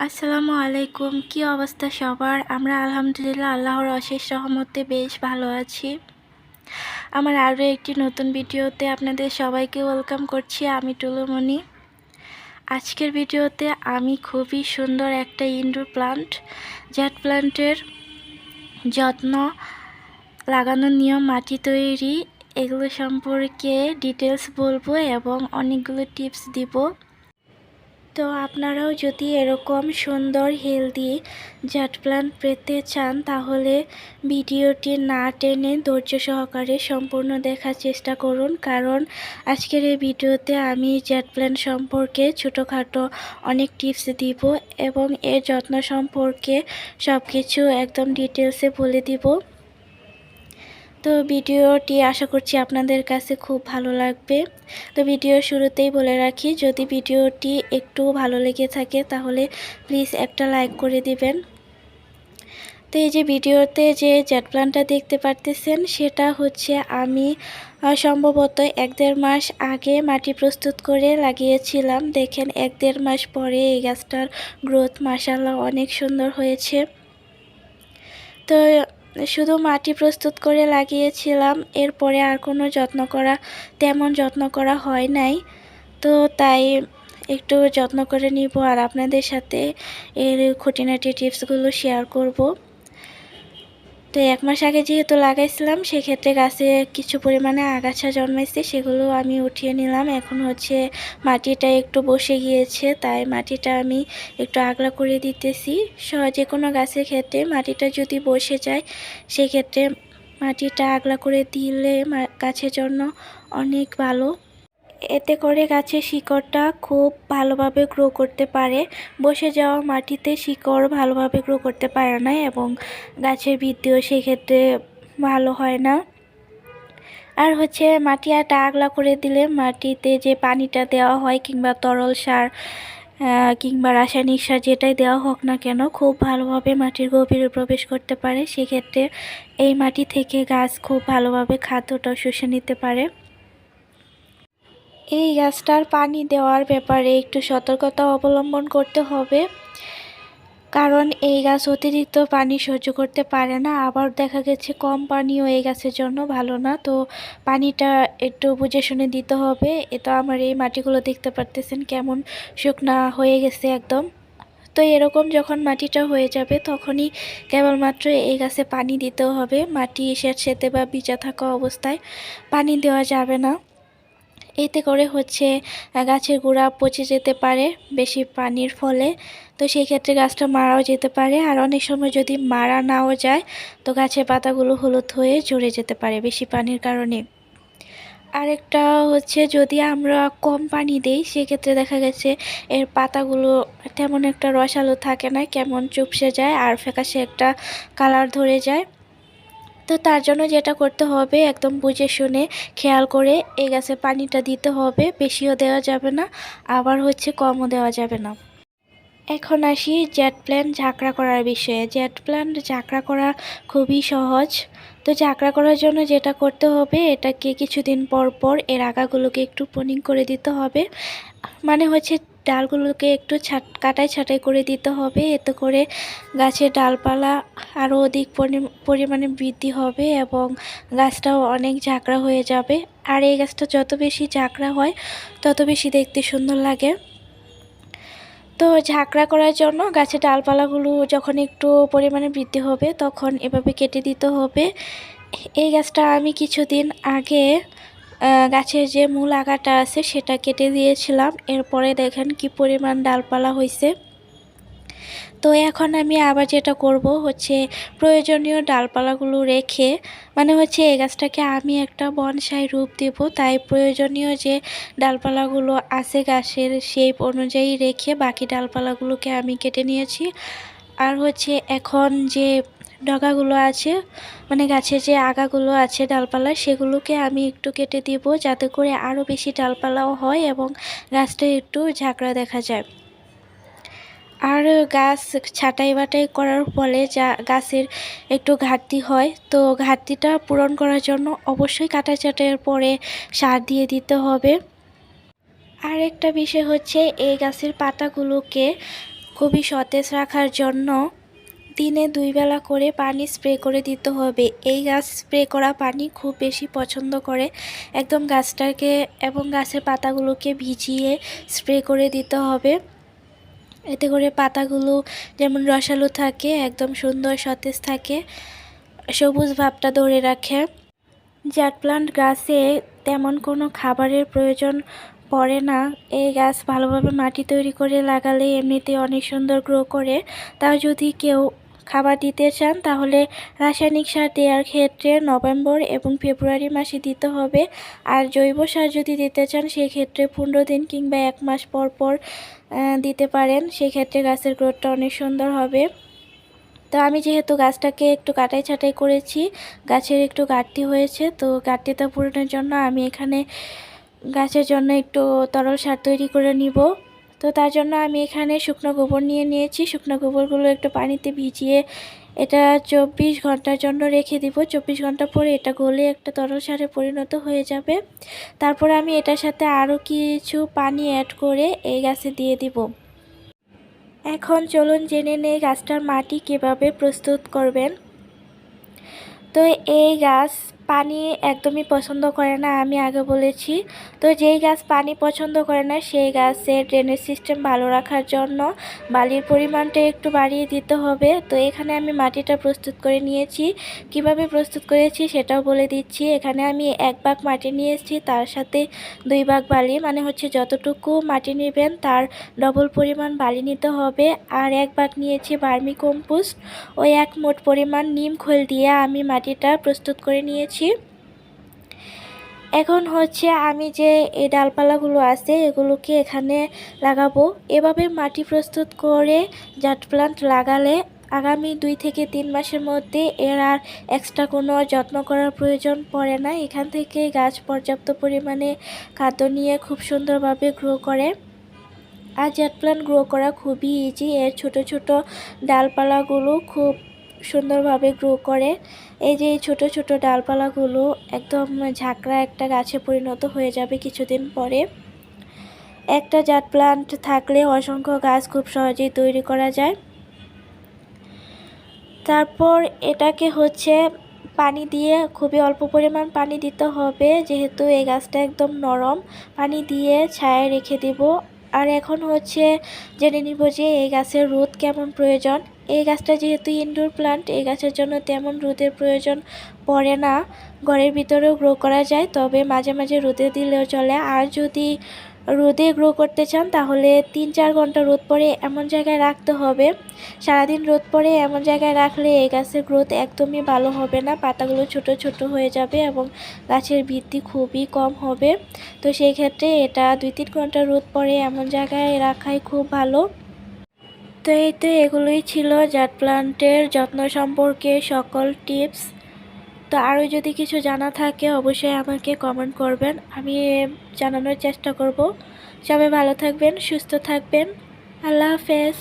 আসসালামু আলাইকুম। কি অবস্থা সবার? আমরা আলহামদুলিল্লাহ আল্লাহর অশেষ রহমতে বেশ ভালো আছি। আমার আরও একটি নতুন ভিডিওতে আপনাদের সবাইকে ওয়েলকাম করছি। আমি টুলুমণি। আজকের ভিডিওতে আমি খুবই সুন্দর একটা ইনডোর প্লান্ট, জ্যাড প্লান্টের যত্ন, লাগানোর নিয়ম, মাটি তৈরি, এগুলো সম্পর্কে ডিটেলস বলবো এবং অনেকগুলো টিপস দিব। তো আপনারাও যদি এরকম সুন্দর হেলদি জাট প্লান্ট পেতে চান তাহলে ভিডিওটি না টেনে ধৈর্য সহকারে সম্পূর্ণ দেখার চেষ্টা করুন, কারণ আজকের এই ভিডিওতে আমি জাট প্লান্ট সম্পর্কে ছোটোখাটো অনেক টিপস দিব এবং এর যত্ন সম্পর্কে সব কিছু একদম ডিটেলসে বলে দিব। তো ভিডিওটি আশা করছি আপনাদের কাছে খুব ভালো লাগবে। তো ভিডিওর শুরুতেই বলে রাখি, যদি ভিডিওটি একটু ভালো লেগে থাকে তাহলে প্লিজ একটা লাইক করে দিবেন। তো এই যে ভিডিওতে যে জ্যাড প্লান্টটা দেখতে পারতেছেন সেটা হচ্ছে আমি সম্ভবত 1-1.5 মাস আগে মাটি প্রস্তুত করে লাগিয়েছিলাম। দেখেন 1-1.5 মাস পরে এই গাছটার গ্রোথ মাশাআল্লাহ অনেক সুন্দর হয়েছে। তো শুধু মাটি প্রস্তুত করে লাগিয়েছিলাম, এরপরে আর কোনো তেমন যত্ন করা হয় নাই। তো তাই একটু যত্ন করে নিব আর আপনাদের সাথে এর খুঁটিনাটি টিপসগুলো শেয়ার করব। তো 1 মাস আগে যেহেতু লাগাইছিলাম সেক্ষেত্রে গাছে কিছু পরিমাণে আগাছা জন্মাইছে, সেগুলো আমি উঠিয়ে নিলাম। এখন হচ্ছে মাটিটা একটু বসে গিয়েছে, তাই মাটিটা আমি একটু আগলা করে দিতেছি। যে কোনো গাছের ক্ষেত্রে মাটিটা যদি বসে যায় সেক্ষেত্রে মাটিটা আগলা করে দিলে গাছের জন্য অনেক ভালো। এতে করে গাছের শিকড়টা খুব ভালোভাবে গ্রো করতে পারে। বসে যাওয়া মাটিতে শিকড় ভালোভাবে গ্রো করতে পারে না এবং গাছের বৃদ্ধিও সেক্ষেত্রে ভালো হয় না। আর হচ্ছে মাটিটা আগলা করে দিলে মাটিতে যে পানিটা দেওয়া হয় কিংবা তরল সার কিংবা রাসায়নিক সার যেটাই দেওয়া হোক না কেন খুব ভালোভাবে মাটির গভীরে প্রবেশ করতে পারে। সেক্ষেত্রে এই মাটি থেকে গাছ খুব ভালোভাবে খাদ্যটাও শুষে নিতে পারে। এই গাছটার পানি দেওয়ার ব্যাপারে একটু সতর্কতা অবলম্বন করতে হবে, কারণ এই গাছ অতিরিক্ত পানি সহ্য করতে পারে না। আবার দেখা গেছে কম পানিও এই গাছের জন্য ভালো না। তো পানিটা একটু বুঝে শুনে দিতে হবে। এটা আমার এই মাটিগুলো দেখতে পারতেছেন কেমন শুকনা হয়ে গেছে একদম। তো এরকম যখন মাটিটা হয়ে যাবে তখনই কেবলমাত্র এই গাছে পানি দিতে হবে। মাটি স্যাঁতসেঁতে বা ভিজা থাকা অবস্থায় পানি দেওয়া যাবে না। এতে করে হচ্ছে গাছের গোড়া পচে যেতে পারে বেশি পানির ফলে। তো সেই ক্ষেত্রে গাছটা মারাও যেতে পারে, আর অনেক সময় যদি মারা নাও যায় তো গাছের পাতাগুলো হলুদ হয়ে ঝরে যেতে পারে বেশি পানির কারণে। আরেকটা হচ্ছে যদি আমরা কম পানি দেই সেক্ষেত্রে দেখা গেছে এর পাতাগুলো তেমন একটা রসালো থাকে না, কেমন চুপসে যায় আর ফ্যাকাশে একটা কালার ধরে যায়। তো তার জন্য যেটা করতে হবে একদম বুঝে শুনে খেয়াল করে এই গাছে পানিটা দিতে হবে। বেশিও দেওয়া যাবে না, আবার হচ্ছে কমও দেওয়া যাবে না। এখন আসি জেট প্ল্যান্ট ঝাঁকড়া করার বিষয়ে। জেট প্ল্যান্ট ঝাঁকড়া করা খুবই সহজ। তো ঝাঁকড়া করার জন্য যেটা করতে হবে, এটাকে কিছুদিন পর পর এর আগাগুলোকে একটু প্রুনিং করে দিতে হবে। মানে হচ্ছে ডালগুলোকে একটু কাটাই ছাঁটাই করে দিতে হবে। এতে করে গাছের ডালপালা আরও অধিক পরিমাণে বৃদ্ধি হবে এবং গাছটাও অনেক ঝাঁকড়া হয়ে যাবে। আর এই গাছটা যত বেশি ঝাঁকড়া হয় তত বেশি দেখতে সুন্দর লাগে। তো ঝাঁকড়া করার জন্য গাছের ডালপালাগুলো যখন একটু পরিমাণে বৃদ্ধি হবে তখন এভাবে কেটে দিতে হবে। এই গাছটা আমি কিছুদিন আগে গাছের যে মূল আগাটা আছে সেটা কেটে দিয়েছিলাম। এরপরে দেখেন কি পরিমাণ ডালপালা হয়েছে। তো এখন আমি আবার যেটা করব হচ্ছে প্রয়োজনীয় ডালপালাগুলো রেখে, মানে হচ্ছে এই গাছটাকে আমি একটা বনসাই রূপ দেব, তাই প্রয়োজনীয় যে ডালপালাগুলো আছে গাছের শেপ অনুযায়ী রেখে বাকি ডালপালাগুলোকে আমি কেটে নিয়েছি। আর হচ্ছে এখন যে ডগাগুলো আছে, মানে গাছের যে আগাগুলো আছে ডালপালা, সেগুলোকে আমি একটু কেটে দিব যাতে করে আরও বেশি ডালপালাও হয় এবং গাছটা একটু ঝাঁকড়া দেখা যায়। আর গাছ ছাঁটাই বাটাই করার ফলে যা গাছের একটু ঘাটতি হয়, তো ঘাটতিটা পূরণ করার জন্য অবশ্যই কাটা ছাঁটাইয়ের পরে সার দিয়ে দিতে হবে। আর একটা বিষয় হচ্ছে এই গাছের পাতাগুলোকে খুবই সতেজ রাখার জন্য দিনে 2 বেলা করে পানি স্প্রে করে দিতে হবে। এই গাছ স্প্রে করা পানি খুব বেশি পছন্দ করে। একদম গাছটাকে এবং গাছের পাতাগুলোকে ভিজিয়ে স্প্রে করে দিতে হবে। এতে করে পাতাগুলো যেমন রসালো থাকে, একদম সুন্দর সতেজ থাকে, সবুজ ভাবটা ধরে রাখে। জাট প্লান্ট গাছে তেমন কোনো খাবারের প্রয়োজন পড়ে না। এই গাছ ভালোভাবে মাটি তৈরি করে লাগালে এমনিতে অনেক সুন্দর গ্রো করে। তাও যদি কেউ খাবার দিতে চান তাহলে রাসায়নিক সার দেওয়ার ক্ষেত্রে নভেম্বর এবং ফেব্রুয়ারি মাসে দিতে হবে। আর জৈব সার যদি দিতে চান সেক্ষেত্রে 15 দিন কিংবা 1 মাস পর পর দিতে পারেন। সেক্ষেত্রে গাছের গ্রোথটা অনেক সুন্দর হবে। তো আমি যেহেতু গাছটাকে একটু কাটাই ছাঁটাই করেছি, গাছের একটু ঘাটতি হয়েছে, তো ঘাটতিটা পূরণের জন্য আমি এখানে গাছের জন্য একটু তরল সার তৈরি করে নিব। তো তার জন্য আমি এখানে শুকনো গোবর নিয়ে নিয়েছি। শুকনো গোবরগুলো একটু পানিতে ভিজিয়ে এটা 24 ঘন্টার জন্য রেখে দিব। 24 ঘন্টা পরে এটা গলে একটা তরল সারে পরিণত হয়ে যাবে। তারপর আমি এটার সাথে আরও কিছু পানি অ্যাড করে এই গাছে দিয়ে দিব। এখন চলুন জেনে নেই গাছটার মাটি কিভাবে প্রস্তুত করবেন। তো এই গাছ পানি একদমই পছন্দ করে না, আমি আগে বলেছি। তো যেই গাছ পানি পছন্দ করে না সেই গাছের ড্রেনেজ সিস্টেম ভালো রাখার জন্য বালির পরিমাণটা একটু বাড়িয়ে দিতে হবে। তো এখানে আমি মাটিটা প্রস্তুত করে নিয়েছি। কিভাবে প্রস্তুত করেছি সেটাও বলে দিচ্ছি। এখানে আমি 1 ভাগ মাটি নিয়েছি, তার সাথে 2 ভাগ বালি, মানে হচ্ছে যতটুকু মাটি নেবেন তার ডবল পরিমাণ বালি নিতে হবে। আর 1 ভাগ নিয়েছি ভার্মি কম্পোস্ট। ওই 1 মুঠ পরিমাণ নিম খোল দিয়ে আমি মাটিটা প্রস্তুত করে নিয়েছি। এখন হচ্ছে আমি যে এই ডালপালাগুলো আছে এগুলোকে এখানে লাগাবো। এভাবে মাটি প্রস্তুত করে জাট প্লান্ট লাগালে আগামী 2 থেকে 3 মাসের মধ্যে এর আর এক্সট্রা কোনো যত্ন করার প্রয়োজন পড়ে না। এখান থেকে গাছ পর্যাপ্ত পরিমাণে খাদ্য নিয়ে খুব সুন্দরভাবে গ্রো করে। আর জাট প্লান্ট গ্রো করা খুবই ইজি। এর ছোট ছোট ডালপালাগুলো খুব সুন্দরভাবে গ্রো করে। এই যে ছোট ছোট ডালপালাগুলো একদম ঝাঁকড়া একটা গাছে পরিণত হয়ে যাবে কিছুদিন পরে। একটা জাট প্লান্ট থাকলে অসংখ্য গাছ খুব সহজেই তৈরি করা যায়। তারপর এটাকে হচ্ছে পানি দিয়ে খুবই অল্প পরিমাণ পানি দিতে হবে, যেহেতু এই গাছটা একদম নরম। পানি দিয়ে ছায়ায় রেখে দিব। আর এখন হচ্ছে জেনে নিব যে এই গাছের রোদ কেমন প্রয়োজন। এই গাছটা যেহেতু ইনডোর প্লান্ট, এই গাছের জন্য তেমন রোদের প্রয়োজন পড়ে না। ঘরের ভিতরেও গ্রো করা যায়, তবে মাঝে মাঝে রোদে দিলেও চলে। আর যদি রোদে গ্রো করতে চান তাহলে 3-4 ঘন্টা রোদ পড়ে এমন জায়গায় রাখতে হবে। সারাদিন রোদ পড়ে এমন জায়গায় রাখলে এই গাছের গ্রোথ একদমই ভালো হবে না। পাতাগুলো ছোট ছোট হয়ে যাবে এবং গাছের বৃদ্ধি খুবই কম হবে। তো সেই ক্ষেত্রে এটা 2-3 ঘন্টা রোদ পড়ে এমন জায়গায় রাখাই খুব ভালো। তো এই তো এগুলোই ছিল জাট প্লান্টের যত্ন সম্পর্কে সকল টিপস। তো আরও যদি কিছু জানা থাকে অবশ্যই আমাকে কমেন্ট করবেন, আমি জানানোর চেষ্টা করব। সবাই ভালো থাকবেন, সুস্থ থাকবেন। আল্লাহ হাফেজ।